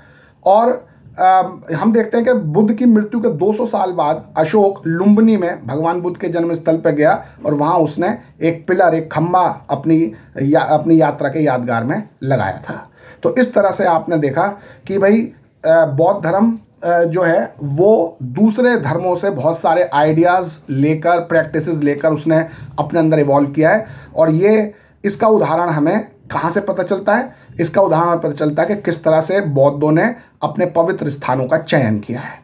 और हम देखते हैं कि बुद्ध की मृत्यु के 200 साल बाद अशोक लुम्बिनी में भगवान बुद्ध के जन्म स्थल पर गया और वहाँ उसने एक पिलर, एक खम्बा अपनी यात्रा के यादगार में लगाया था। तो इस तरह से आपने देखा कि भाई बौद्ध धर्म जो है वो दूसरे धर्मों से बहुत सारे आइडियाज़ लेकर, प्रैक्टिसेस लेकर उसने अपने अंदर इवॉल्व किया है। और ये इसका उदाहरण हमें कहाँ से पता चलता है? इसका उदाहरण पता चलता है कि किस तरह से बौद्धों ने अपने पवित्र स्थानों का चयन किया है।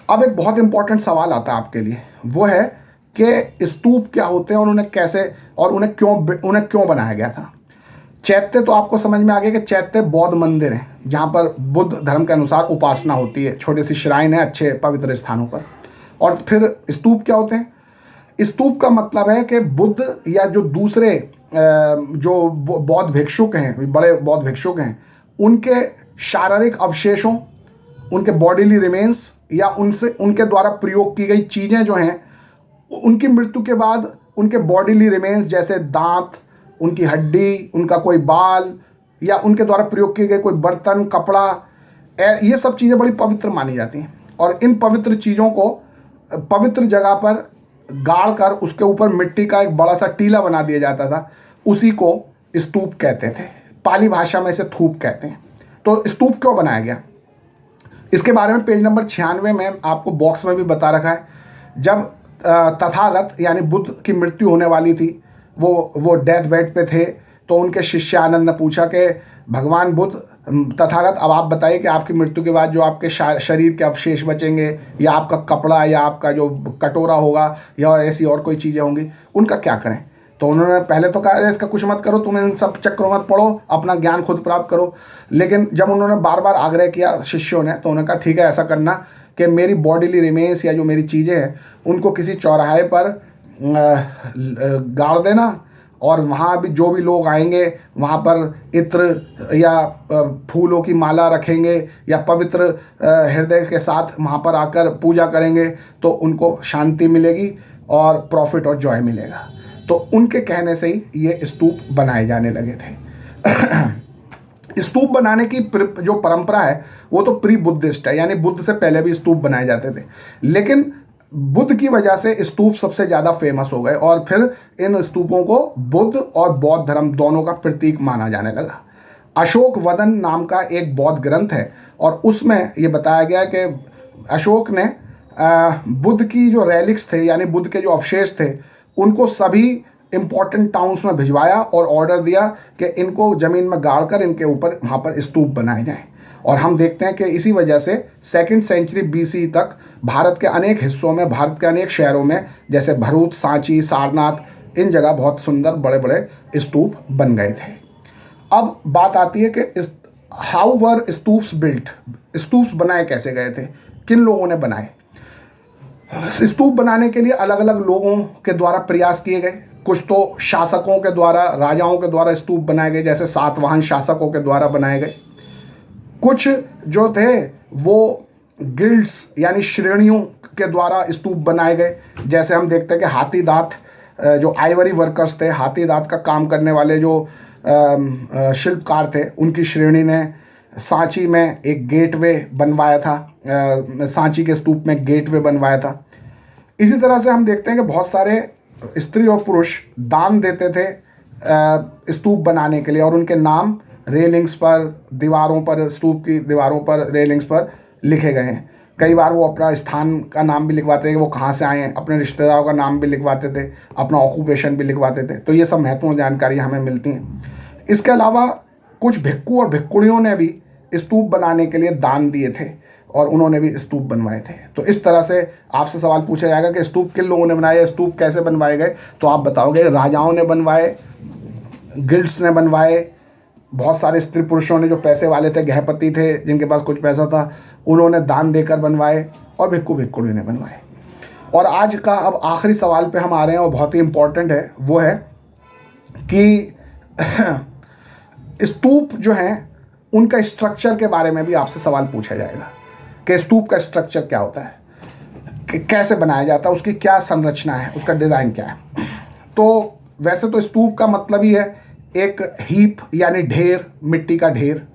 अब एक बहुत इंपॉर्टेंट सवाल आता है आपके लिए, वो है कि स्तूप क्या होते हैं और उन्हें कैसे और उन्हें क्यों बनाया गया था। चैत्य तो आपको समझ में आ गया कि चैत्य बौद्ध मंदिर हैं जहाँ पर बुद्ध धर्म के अनुसार उपासना होती है, छोटी सी श्राइन है अच्छे पवित्र स्थानों पर। और फिर स्तूप क्या होते हैं? स्तूप का मतलब है कि बुद्ध या जो दूसरे जो बौद्ध भिक्षुक हैं, बड़े बौद्ध भिक्षुक हैं, उनके शारीरिक अवशेषों, उनके बॉडीली रिमेन्स या उनके द्वारा प्रयोग की गई चीज़ें जो हैं, उनकी मृत्यु के बाद उनके बॉडीली रिमेन्स जैसे दांत, उनकी हड्डी, उनका कोई बाल या उनके द्वारा प्रयोग किए गए कोई बर्तन, कपड़ा, ये सब चीज़ें बड़ी पवित्र मानी जाती हैं। और इन पवित्र चीज़ों को पवित्र जगह पर गाड़ कर उसके ऊपर मिट्टी का एक बड़ा सा टीला बना दिया जाता था, उसी को स्तूप कहते थे। पाली भाषा में इसे थूप कहते हैं। तो स्तूप क्यों बनाया गया, इसके बारे में पेज नंबर 96 में आपको बॉक्स में भी बता रखा है। जब तथागत यानी बुद्ध की मृत्यु होने वाली थी, वो डेथ बेड पे थे, तो उनके शिष्यानंद ने पूछा कि भगवान बुद्ध तथागत, अब आप बताइए कि आपकी मृत्यु के बाद जो आपके शरीर के अवशेष बचेंगे या आपका कपड़ा या आपका जो कटोरा होगा या ऐसी और कोई चीज़ें होंगी, उनका क्या करें। तो उन्होंने पहले तो कहा इसका कुछ मत करो, तुम इन सब चक्रों मत पढ़ो, अपना ज्ञान खुद प्राप्त करो। लेकिन जब उन्होंने बार बार आग्रह किया शिष्यों ने, तो उन्होंने कहा ठीक है, ऐसा करना कि मेरी बॉडीली रिमेन्स या जो मेरी चीज़ें हैं उनको किसी चौराहे पर गाड़ देना, और वहाँ भी जो भी लोग आएंगे वहाँ पर इत्र या फूलों की माला रखेंगे या पवित्र हृदय के साथ वहाँ पर आकर पूजा करेंगे, तो उनको शांति मिलेगी और प्रॉफिट और जॉय मिलेगा। तो उनके कहने से ही ये स्तूप बनाए जाने लगे थे। स्तूप बनाने की जो परंपरा है वो तो प्री बुद्धिस्ट है, यानी बुद्ध से पहले भी स्तूप बनाए जाते थे, लेकिन बुद्ध की वजह से स्तूप सबसे ज़्यादा फेमस हो गए और फिर इन स्तूपों को बुद्ध और बौद्ध धर्म दोनों का प्रतीक माना जाने लगा। अशोक वदन नाम का एक बौद्ध ग्रंथ है और उसमें ये बताया गया कि अशोक ने बुद्ध की जो रेलिक्स थे यानी बुद्ध के जो अवशेष थे उनको सभी इम्पॉर्टेंट टाउन्स में भिजवाया और ऑर्डर दिया कि इनको ज़मीन में गाड़ कर इनके ऊपर वहाँ पर स्तूप बनाए जाएँ। और हम देखते हैं कि इसी वजह से 2nd सेंचुरी BC तक भारत के अनेक हिस्सों में, भारत के अनेक शहरों में जैसे भरूच, सांची, सारनाथ, इन जगह बहुत सुंदर बड़े बड़े स्तूप बन गए थे। अब बात आती है कि how were stupas built, stupas बनाए कैसे गए थे, किन लोगों ने बनाए। स्तूप बनाने के लिए अलग अलग लोगों के द्वारा प्रयास किए गए। कुछ तो शासकों के द्वारा, राजाओं के द्वारा स्तूप बनाए गए, जैसे सातवाहन शासकों के द्वारा बनाए गए। कुछ जो थे वो गिल्ड्स यानी श्रेणियों के द्वारा स्तूप बनाए गए, जैसे हम देखते हैं कि हाथी दांत जो आइवरी वर्कर्स थे, हाथी दांत का काम करने वाले जो शिल्पकार थे, उनकी श्रेणी ने सांची में एक गेटवे बनवाया था, सांची के स्तूप में गेटवे बनवाया था। इसी तरह से हम देखते हैं कि बहुत सारे स्त्री और पुरुष दान देते थे स्तूप बनाने के लिए और उनके नाम रेलिंग्स पर, दीवारों पर, स्तूप की दीवारों पर, रेलिंग्स पर लिखे गए हैं। कई बार वो अपना स्थान का नाम भी लिखवाते थे कि वो कहाँ से आए हैं, अपने रिश्तेदारों का नाम भी लिखवाते थे, अपना ऑक्यूपेशन भी लिखवाते थे। तो ये सब महत्वपूर्ण जानकारी हमें मिलती हैं। इसके अलावा कुछ भिक्खु और भिक्खुणियों ने भी स्तूप बनाने के लिए दान दिए थे और उन्होंने भी स्तूप बनवाए थे। तो इस तरह से आपसे सवाल पूछा जाएगा कि स्तूप किन लोगों ने बनाए, स्तूप कैसे बनवाए गए, तो आप बताओगे राजाओं ने बनवाए, गिल्ड्स ने बनवाए, बहुत सारे स्त्री पुरुषों ने जो पैसे वाले थे, गृहपति थे जिनके पास कुछ पैसा था, उन्होंने दान देकर बनवाए, और भिक्खु भिक्खुणी ने बनवाए। और आज का अब आखिरी सवाल पे हम आ रहे हैं और बहुत ही इम्पोर्टेंट है, वो है कि स्तूप जो हैं उनका स्ट्रक्चर के बारे में भी आपसे सवाल पूछा जाएगा कि स्तूप का स्ट्रक्चर क्या होता है, कैसे बनाया जाता है, उसकी क्या संरचना है, उसका डिज़ाइन क्या है। तो वैसे तो स्तूप का मतलब ही है एक हीप यानी ढेर, मिट्टी का ढेर।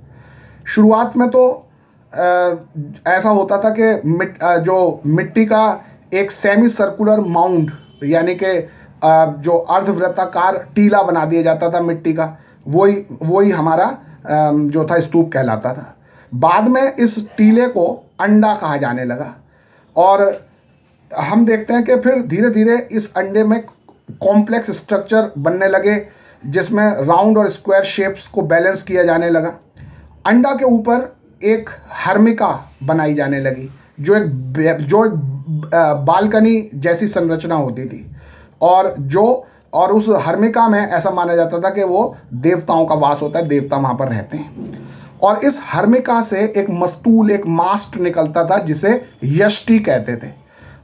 शुरुआत में तो ऐसा होता था कि जो मिट्टी का एक सेमी सर्कुलर माउंड, यानी कि जो अर्धवृत्ताकार टीला बना दिया जाता था मिट्टी का, वही हमारा जो था स्तूप कहलाता था। बाद में इस टीले को अंडा कहा जाने लगा, और हम देखते हैं कि फिर धीरे धीरे इस अंडे में कॉम्प्लेक्स स्ट्रक्चर बनने लगे, जिसमें राउंड और स्क्वायर शेप्स को बैलेंस किया जाने लगा। अंडा के ऊपर एक हर्मिका बनाई जाने लगी, जो एक बालकनी जैसी संरचना होती थी, और उस हर्मिका में ऐसा माना जाता था कि वो देवताओं का वास होता है, देवता वहाँ पर रहते हैं। और इस हर्मिका से एक मस्तूल, एक मास्ट निकलता था जिसे यष्टि कहते थे,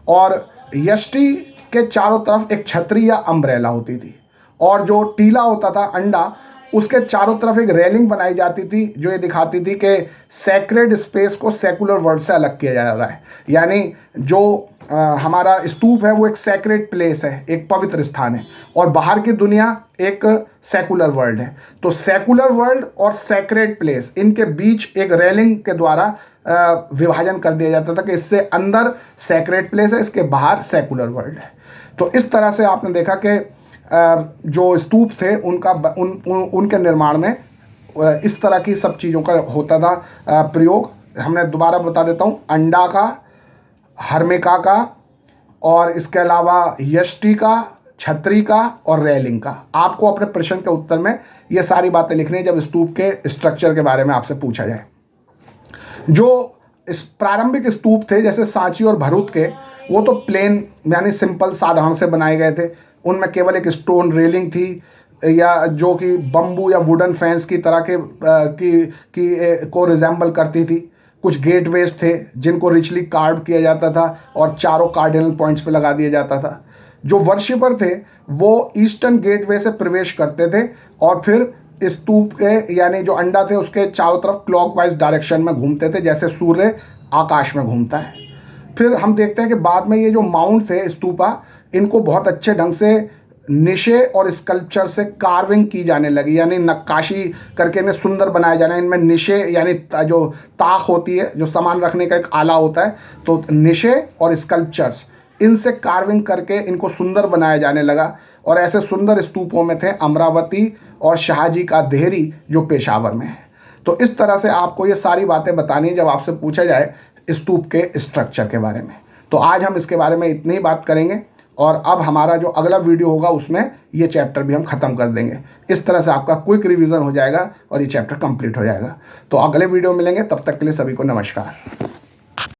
और यष्टि के चारों तरफ एक छतरी या अम्ब्रेला होती थी, और जो टीला होता था अंडा, उसके चारों तरफ एक रेलिंग बनाई जाती थी जो ये दिखाती थी कि सैक्रेड स्पेस को सेकुलर वर्ल्ड से अलग किया जा रहा है। यानी जो हमारा स्तूप है वो एक सैक्रेड प्लेस है, एक पवित्र स्थान है, और बाहर की दुनिया एक सेकुलर वर्ल्ड है। तो सेकुलर वर्ल्ड और सैक्रेड प्लेस, इनके बीच एक रेलिंग के द्वारा विभाजन कर दिया जाता था कि इससे अंदर सैक्रेड प्लेस है, इसके बाहर सेकुलर वर्ल्ड है। तो इस तरह से आपने देखा कि जो स्तूप थे उनके निर्माण में इस तरह की सब चीज़ों का होता था प्रयोग। हमने दोबारा बता देता हूँ, अंडा का, हर्मिका का, और इसके अलावा यष्टि का, छतरी का और रेलिंग का। आपको अपने प्रश्न के उत्तर में ये सारी बातें लिखनी है जब स्तूप के स्ट्रक्चर के बारे में आपसे पूछा जाए। जो इस प्रारंभिक स्तूप थे जैसे सांची और भरूच के, वो तो प्लेन यानी सिंपल साधारण से बनाए गए थे। उनमें केवल एक स्टोन रेलिंग थी, या जो कि बम्बू या वुडन फेंस की तरह को रिजेंबल करती थी। कुछ गेटवेज थे जिनको रिचली कार्व किया जाता था और चारों कार्डिनल पॉइंट्स पे लगा दिया जाता था। जो वर्शिपर थे वो ईस्टर्न गेटवे से प्रवेश करते थे और फिर स्तूप के यानी जो अंडा थे उसके चारों तरफ क्लॉकवाइज डायरेक्शन में घूमते थे, जैसे सूर्य आकाश में घूमता है। फिर हम देखते हैं कि बाद में ये जो माउंट थे स्तूपा, इनको बहुत अच्छे ढंग से निशे और स्कल्पचर से कार्विंग की जाने लगी, यानी नक्काशी करके इन्हें सुंदर बनाया जाना। इनमें निशे यानी जो ताक होती है, जो सामान रखने का एक आला होता है, तो निशे और स्कल्पचर्स, इनसे कार्विंग करके इनको सुंदर बनाया जाने लगा। और ऐसे सुंदर स्तूपों में थे अमरावती और शाहजी का देहरी जो पेशावर में है। तो इस तरह से आपको ये सारी बातें बतानी है जब आपसे पूछा जाए स्तूप के स्ट्रक्चर के बारे में। तो आज हम इसके बारे में इतनी ही बात करेंगे, और अब हमारा जो अगला वीडियो होगा उसमें ये चैप्टर भी हम ख़त्म कर देंगे। इस तरह से आपका क्विक रिवीजन हो जाएगा और ये चैप्टर कंप्लीट हो जाएगा। तो अगले वीडियो मिलेंगे, तब तक के लिए सभी को नमस्कार।